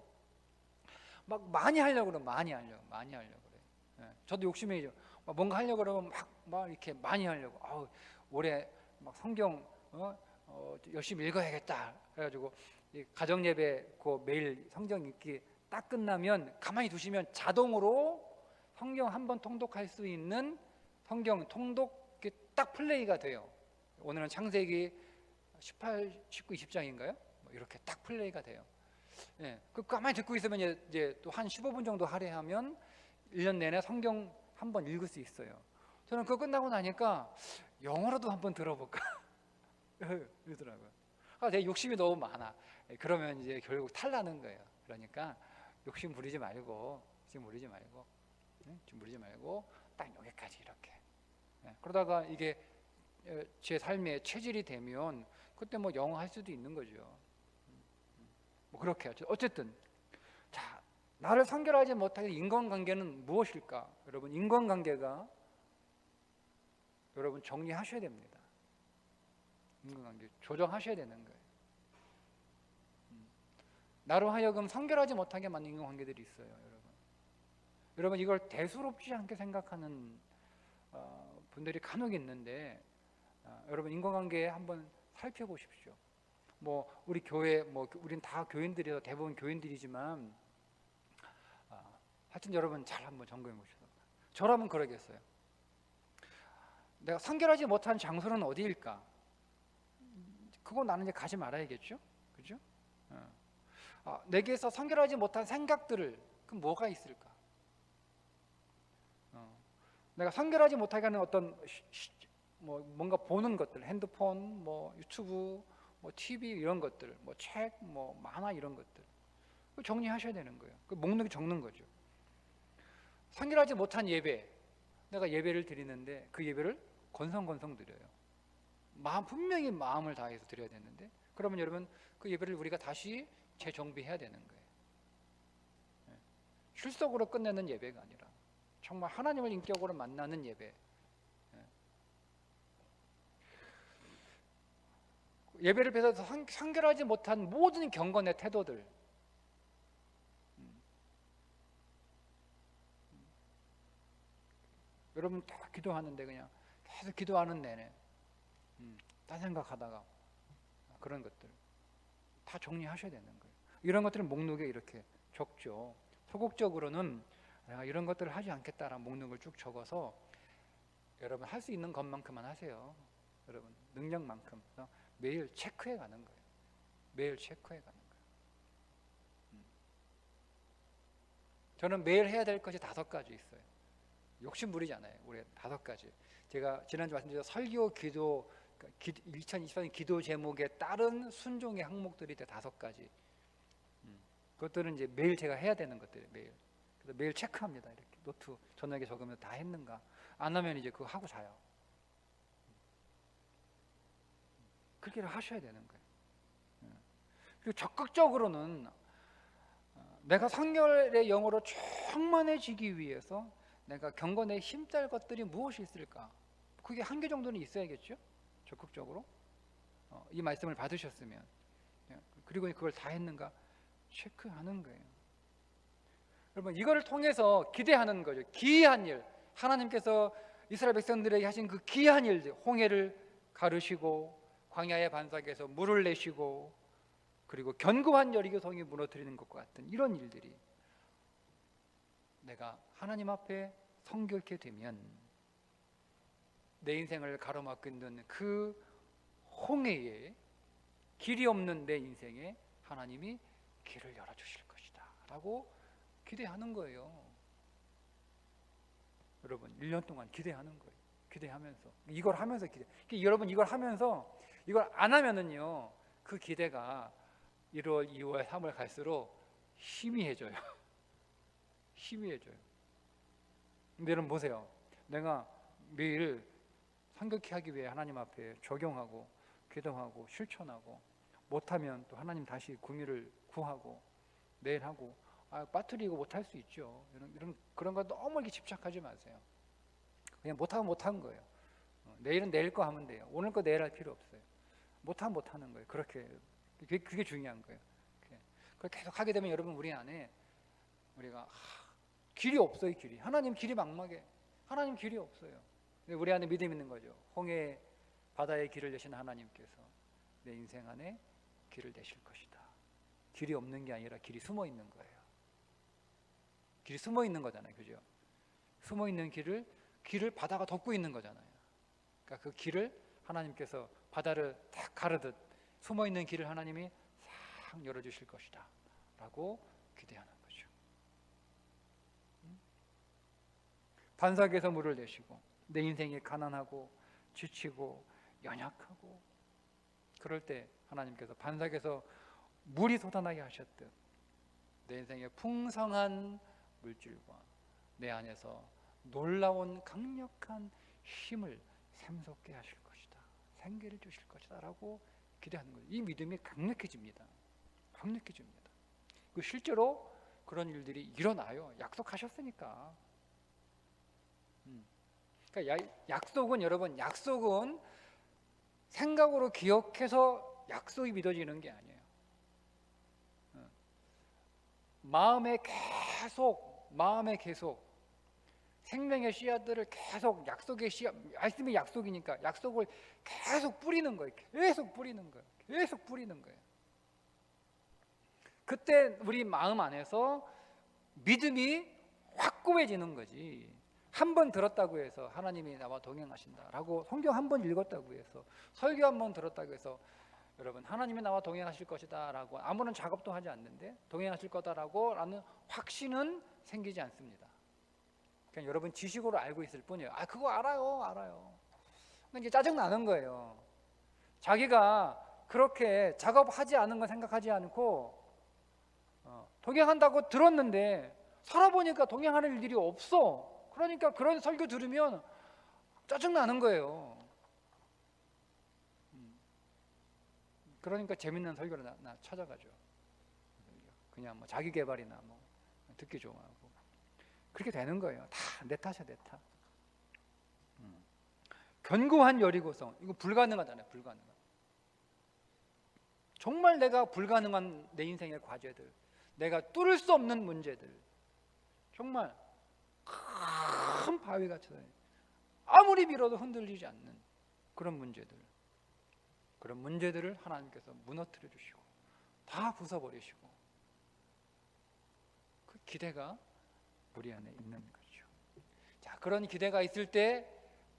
막 많이 하려고 그러면 많이 하려고 그래. 예, 저도 욕심이죠. 뭔가 하려고 그러면 막 이렇게 많이 하려고. 올해 막 성경 열심히 읽어야겠다. 그래가지고 이 가정 예배 그 매일 성경 읽기 딱 끝나면 가만히 두시면 자동으로 성경 한 번 통독할 수 있는 성경 통독이 딱 플레이가 돼요. 오늘은 창세기 18, 19, 20장인가요? 이렇게 딱 플레이가 돼요. 예, 그 가만히 듣고 있으면 이제 또 한 15분 정도 할애하면 1년 내내 성경 한 번 읽을 수 있어요. 저는 그거 끝나고 나니까 영어로도 한번 들어볼까 이러더라고요. 내 욕심이 너무 많아. 그러면 이제 결국 탈나는 거예요. 그러니까 욕심 부리지 말고 딱 여기까지 이렇게. 그러다가 이게 제 삶의 체질이 되면 그때 뭐 영어 할 수도 있는 거죠. 뭐 그렇게 하죠. 어쨌든 자, 나를 선결하지 못하게 인간관계는 무엇일까? 여러분, 인간관계가 여러분 정리하셔야 됩니다. 인간관계 조정하셔야 되는 거예요. 나로 하여금 선결하지 못하게 만든 인간관계들이 있어요, 여러분. 이걸 대수롭지 않게 생각하는 분들이 간혹 있는데, 여러분 인간관계 한번 살펴보십시오. 뭐 우리 교회, 우린 다 교인들이서 대부분 교인들이지만, 하여튼 여러분 잘 한번 점검해 보시죠. 저라면 그러겠어요. 내가 선결하지 못한 장소는 어디일까? 그거 나는 이제 가지 말아야겠죠, 그죠? 내게서 선결하지 못한 생각들을 그럼 뭐가 있을까? 내가 선결하지 못하게 하는 어떤 뭔가 보는 것들, 핸드폰, 유튜브, TV 이런 것들, 책, 만화 이런 것들 정리하셔야 되는 거예요. 그 목록에 적는 거죠. 선결하지 못한 예배, 내가 예배를 드리는데 그 예배를 건성건성 드려요. 분명히 마음을 다해서 드려야 되는데, 그러면 여러분 그 예배를 우리가 다시 재정비해야 되는 거예요. 출석으로 끝내는 예배가 아니라 정말 하나님을 인격으로 만나는 예배. 예배를 뺏어서 선결하지 못한 모든 경건의 태도들, 여러분 다 기도하는데 그냥 계속 기도하는 내내 딴 생각하다가 그런 것들 다 정리하셔야 되는 거예요. 이런 것들은 목록에 이렇게 적죠. 소극적으로는 내가 이런 것들을 하지 않겠다라는 목록을 쭉 적어서 여러분 할 수 있는 것만큼만 하세요. 여러분 능력만큼 매일 체크해 가는 거예요. 매일 체크해 가는 거예요. 저는 매일 해야 될 것이 5가지 있어요. 욕심 부리잖아요. 우리 5가지. 제가 지난주 말씀드린 설교, 기도, 2024년 기도 제목에 따른 순종의 항목들이 5가지. 그것들은 이제 매일 제가 해야 되는 것들이에요. 그래서 매일 체크합니다. 이렇게 노트 저녁에 적으면 다 했는가. 안 하면 이제 그거 하고 자요. 그렇게 하셔야 되는 거예요. 그리고 적극적으로는 내가 성결의 영으로 충만해지기 위해서 내가 경건에 힘쓸 것들이 무엇이 있을까? 그게 한 개 정도는 있어야겠죠? 적극적으로 이 말씀을 받으셨으면, 그리고 그걸 다 했는가 체크하는 거예요. 여러분 이거를 통해서 기대하는 거죠. 기이한 일, 하나님께서 이스라엘 백성들에게 하신 그 기이한 일들, 홍해를 가르시고 광야의 반석에서 물을 내시고 그리고 견고한 여리고성이 무너뜨리는 것과 같은 이런 일들이 내가 하나님 앞에 성결케 되면 내 인생을 가로막고 있는 그 홍해에, 길이 없는 내 인생에 하나님이 길을 열어주실 것이다 라고 기대하는 거예요. 여러분 1년 동안 기대하는 거예요. 기대하면서 이걸 하면서 여러분 이걸 하면서 이걸 안 하면은요 그 기대가 1월, 2월, 3월 갈수록 희미해져요. 희미해져요. 근데 여러분 보세요. 내가 매일 성격케 하기 위해 하나님 앞에 적용하고 기도하고 실천하고 못하면 또 하나님 다시 구미를 구하고 내일 하고 빠뜨리고 못할 수 있죠. 그런 거 너무 이렇게 집착하지 마세요. 그냥 못하면 못한 거예요. 내일은 내일 거 하면 돼요. 오늘 거 내일 할 필요 없어요. 못하면 못하는 거예요. 그게 중요한 거예요. 그걸 계속 하게 되면 여러분 우리 안에 우리가 길이 없어요. 길이. 하나님 길이 막막해. 하나님 길이 없어요. 근데 우리 안에 믿음 있는 거죠. 홍해 바다에 길을 내신 하나님께서 내 인생 안에 길을 내실 것이다. 길이 없는 게 아니라 길이 숨어 있는 거예요. 길이 숨어 있는 거잖아요. 그죠? 숨어 있는 길을 바다가 덮고 있는 거잖아요. 그러니까 그 길을 하나님께서 바다를 딱 가르듯 숨어 있는 길을 하나님이 싹 열어주실 것이다 라고 기대하는 거죠. 반석에서 물을 내시고 내 인생이 가난하고 지치고 연약하고 그럴 때 하나님께서 반석에서 물이 솟아나게 하셨듯 내 인생의 풍성한 물질과 내 안에서 놀라운 강력한 힘을 샘솟게 하실 것이다. 생기를 주실 것이다 라고 기대하는 거예요. 이 믿음이 강력해집니다. 강력해집니다. 실제로 그런 일들이 일어나요. 약속하셨으니까. 그러니까 약속은 여러분, 약속은 생각으로 기억해서 약속이 믿어지는 게 아니에요. 마음에 계속 생명의 씨앗들을 계속 약속의 씨앗, 말씀이 약속이니까 약속을 계속 뿌리는 거예요. 계속 뿌리는 거예요. 그때 우리 마음 안에서 믿음이 확고해지는 거지. 한 번 들었다고 해서 하나님이 나와 동행하신다라고, 성경 한 번 읽었다고 해서, 설교 한 번 들었다고 해서 여러분 하나님이 나와 동행하실 것이다 라고 아무런 작업도 하지 않는데 동행하실 거다라고 라는 확신은 생기지 않습니다. 그냥 여러분 지식으로 알고 있을 뿐이에요. 그거 알아요. 근데 이제 짜증나는 거예요. 자기가 그렇게 작업하지 않은 건 생각하지 않고 동행한다고 들었는데 살아보니까 동행하는 일들이 없어. 그러니까 그런 설교 들으면 짜증나는 거예요. 그러니까 재밌는 설교를 나 찾아가죠. 그냥 뭐 자기 개발이나 뭐 듣기 좋아하고 그렇게 되는 거예요. 다 내 탓이야, 내 탓. 견고한 여리고성, 이거 불가능하잖아요. 불가능한. 정말 내가 불가능한 내 인생의 과제들, 내가 뚫을 수 없는 문제들, 정말 큰 바위같이 아무리 밀어도 흔들리지 않는 그런 문제들을 하나님께서 무너뜨려 주시고 다 부숴버리시고, 그 기대가 우리 안에 있는 거죠. 자, 그런 기대가 있을 때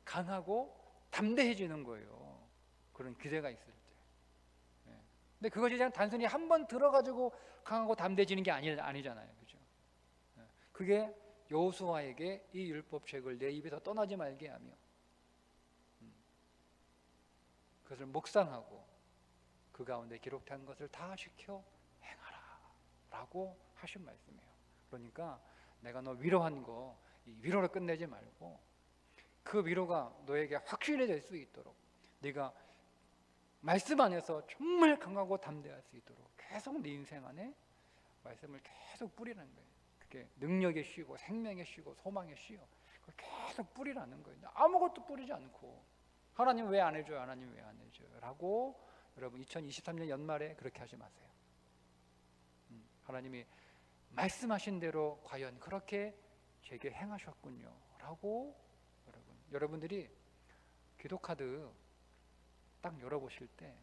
강하고 담대해지는 거예요. 그런 기대가 있을 때. 근데 그것이 그냥 단순히 한 번 들어가지고 강하고 담대해지는 게 아니잖아요. 그죠? 그게 여호수아에게 이 율법책을 내 입에서 떠나지 말게 하며 그것을 묵상하고 그 가운데 기록된 것을 다 지켜 행하라 라고 하신 말씀이에요. 그러니까 내가 너 위로한 거, 이 위로를 끝내지 말고 그 위로가 너에게 확실히 될 수 있도록 네가 말씀 안에서 정말 강하고 담대할 수 있도록 계속 네 인생 안에 말씀을 계속 뿌리는 거예요. 그게 능력에 쉬고 생명에 쉬고 소망에 쉬어. 그걸 계속 뿌리라는 거예요. 아무것도 뿌리지 않고 하나님 왜 안 해줘요? 하나님 왜 안 해줘요? 라고 여러분 2023년 연말에 그렇게 하지 마세요. 하나님이 말씀하신 대로 과연 그렇게 제게 행하셨군요 라고 여러분들이 기도카드 딱 열어보실 때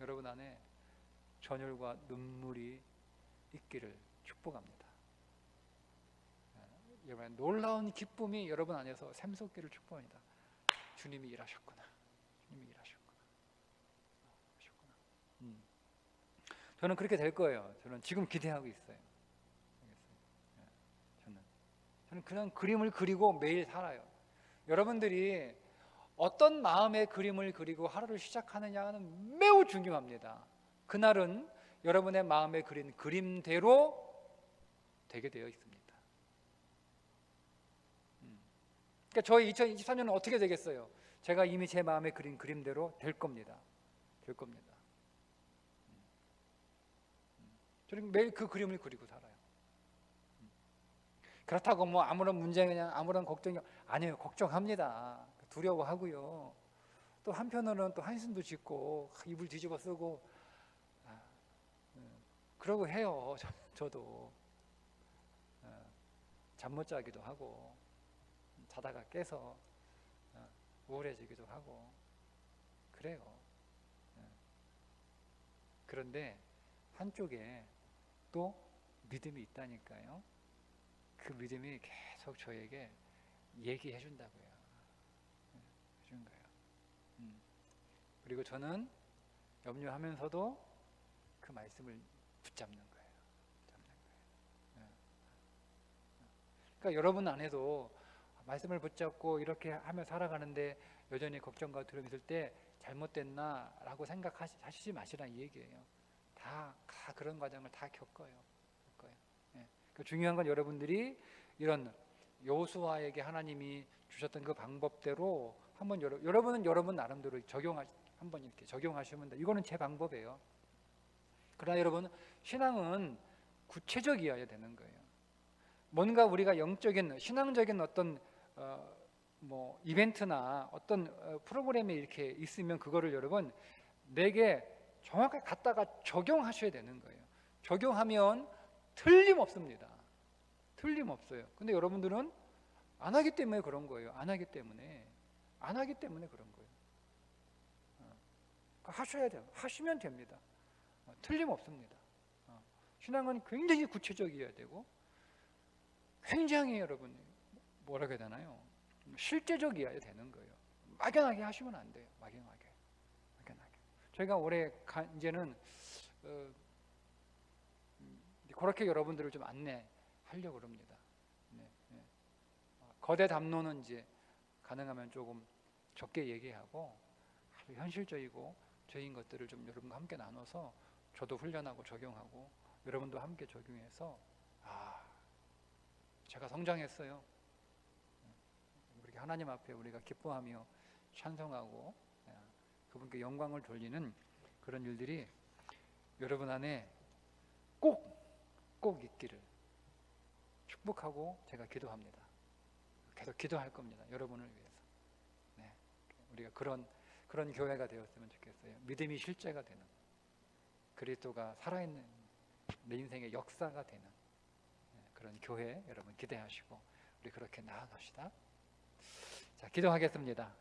여러분 안에 전율과 눈물이 있기를 축복합니다. 여러분 놀라운 기쁨이 여러분 안에서 샘솟기를 축복합니다. 주님이 일하셨구나. 저는 그렇게 될 거예요. 저는 지금 기대하고 있어요. 저는 그냥 그림을 그리고 매일 살아요. 여러분들이 어떤 마음의 그림을 그리고 하루를 시작하느냐는 매우 중요합니다. 그날은 여러분의 마음에 그린 그림대로 되게 되어 있습니다. 그러니까 저희 2023년은 어떻게 되겠어요? 제가 이미 제 마음에 그린 그림대로 될 겁니다. 저는 매일 그 그림을 그리고 살아요. 그렇다고 뭐 아무런 문제, 그냥 아무런 걱정이 아니에요. 걱정합니다. 두려워하고요. 또 한편으로는 또 한숨도 짓고 이불 뒤집어 쓰고 그러고 해요. 저도. 잠 못 자기도 하고 자다가 깨서 우울해지기도 하고 그래요. 그런데 한쪽에 또 믿음이 있다니까요. 그 믿음이 계속 저에게 얘기해 준다고요. 해준 거예요. 그리고 저는 염려하면서도 그 말씀을 붙잡는 거예요. 그러니까 여러분 안에도 말씀을 붙잡고 이렇게 하며 살아가는데 여전히 걱정과 두려움이 있을 때 잘못됐나라고 생각하시지 마시라는 얘기예요. 다 그런 과정을 다 겪어요. 예. 그 중요한 건 여러분들이 이런 여호수아에게 하나님이 주셨던 그 방법대로 한번 여러분은 여러분 나름대로 한번 이렇게 적용하시면 돼. 이거는 제 방법이에요. 그러나 여러분 신앙은 구체적이어야 되는 거예요. 뭔가 우리가 영적인 신앙적인 어떤 이벤트나 어떤 프로그램이 이렇게 있으면 그거를 여러분 내게 정확하게 갖다가 적용하셔야 되는 거예요. 적용하면 틀림없습니다. 틀림없어요. 근데 여러분들은 안 하기 때문에 그런 거예요. 안 하기 때문에 그런 거예요. 하셔야 돼요. 하시면 됩니다. 틀림없습니다. 신앙은 굉장히 구체적이어야 되고 굉장히 여러분 뭐라고 해야 되나요? 실제적이어야 되는 거예요. 막연하게 하시면 안 돼요. 막연하게. 저희가 올해 이제는 그렇게 여러분들을 좀 안내하려고 합니다. 거대 담론은 이제 가능하면 조금 적게 얘기하고 현실적이고 저인 것들을 좀 여러분과 함께 나눠서 저도 훈련하고 적용하고 여러분도 함께 적용해서 제가 성장했어요. 우리 하나님 앞에 우리가 기뻐하며 찬송하고 그분께 영광을 돌리는 그런 일들이 여러분 안에 꼭 있기를 축복하고 제가 기도합니다. 계속 기도할 겁니다. 여러분을 위해서. 우리가 그런 교회가 되었으면 좋겠어요. 믿음이 실제가 되는 그리스도가 살아있는 내 인생의 역사가 되는 그런 교회 여러분 기대하시고 우리 그렇게 나아갑시다. 자, 기도하겠습니다.